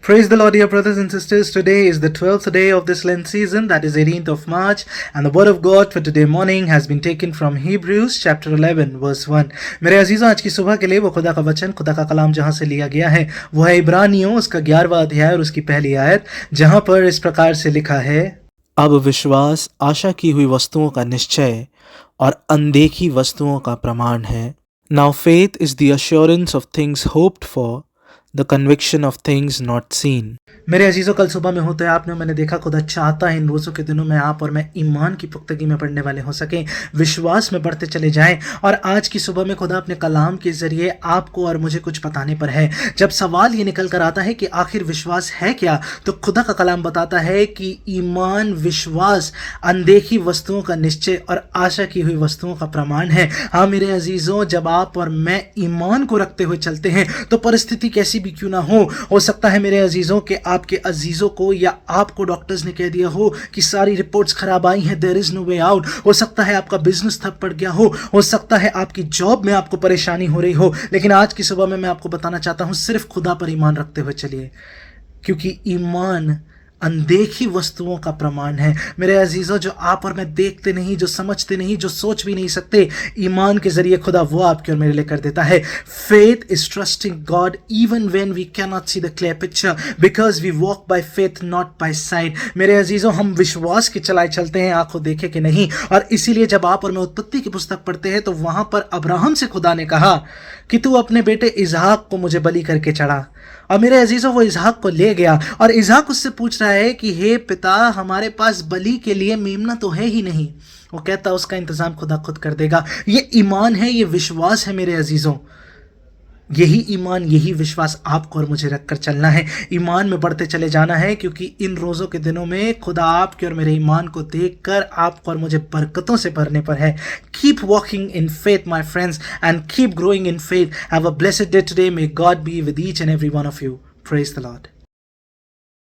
Praise the Lord, dear brothers and sisters. Today is the 12th day of this Lent season, that is 18th of March, and the word of God for today morning has been taken from Hebrews chapter 11 verse 1. मेरे अजीजों, आज की सुबह के लिए वो खुदा का वचन, खुदा का कलाम जहां से लिया गया है वो है इब्रानियों उसका 11वां अध्याय और उसकी पहली आयत, जहां पर इस प्रकार से लिखा है, अब विश्वास आशा की हुई वस्तुओं का निश्चय और अनदेखी वस्तुओं का प्रमाण है. Now faith is the assurance of things hoped for, the conviction of things not seen. मेरे अजीजों, कल सुबह में होते आपने मैंने देखा खुदा चाहता है इन रोज़ों के दिनों में आप और मैं ईमान की पुख्तगी में पढ़ने वाले हो सकें, विश्वास में बढ़ते चले जाएं. और आज की सुबह में खुदा अपने कलाम के ज़रिए आपको और मुझे कुछ बताने पर है. जब सवाल ये निकल कर आता है कि आखिर विश्वास है क्या, तो खुदा का कलाम बताता है कि ईमान, विश्वास अनदेखी वस्तुओं का निश्चय और आशा की हुई वस्तुओं का प्रमाण है. हाँ मेरे अजीजों, जब आप और मैं ईमान को रखते हुए चलते हैं तो परिस्थिति कैसी भी क्यों ना हो सकता है मेरे अजीजों के आपके अजीजों को या आपको डॉक्टर्स ने कह दिया हो कि सारी रिपोर्ट्स खराब आई हैं, there is no way out. हो सकता है आपका बिजनेस ठप पड़ गया हो सकता है आपकी जॉब में आपको परेशानी हो रही हो, लेकिन आज की सुबह में मैं आपको बताना चाहता हूं, सिर्फ खुदा पर ईमान रखते हुए चलिए, क्योंकि ईमान अनदेखी वस्तुओं का प्रमाण है. मेरे अजीजों, जो आप और मैं देखते नहीं, जो समझते नहीं, जो सोच भी नहीं सकते, ईमान के जरिए खुदा वो आपके और मेरे लिए कर देता है. Faith is trusting God even when we can not see the clear picture, because we walk by faith not by sight. मेरे अजीजों, हम विश्वास के चलाए चलते हैं, आंखों देखे कि नहीं. और इसीलिए जब आप और मैं उत्पत्ति की पुस्तक पढ़ते हैं तो वहां पर अब्राहम से खुदा ने कहा कि तू अपने बेटे इजहाक को मुझे बलि करके चढ़ा. और मेरे अजीजों, वो इजहाक को ले गया और इजहाक उससे पूछ रहा है कि हे पिता, हमारे पास बलि के लिए मेमना तो है ही नहीं. वो कहता उसका इंतजाम खुदा खुद कर देगा. ये ईमान है, ये विश्वास है मेरे अजीजों. यही ईमान, यही विश्वास आपको और मुझे रखकर चलना है, ईमान में बढ़ते चले जाना है, क्योंकि इन रोज़ों के दिनों में खुदा आपके और मेरे ईमान को देखकर आपको और मुझे बरकतों से भरने पर है. Keep walking in faith my friends and keep growing in faith. Have a blessed day today. May God be with each and every one of you. Praise the Lord.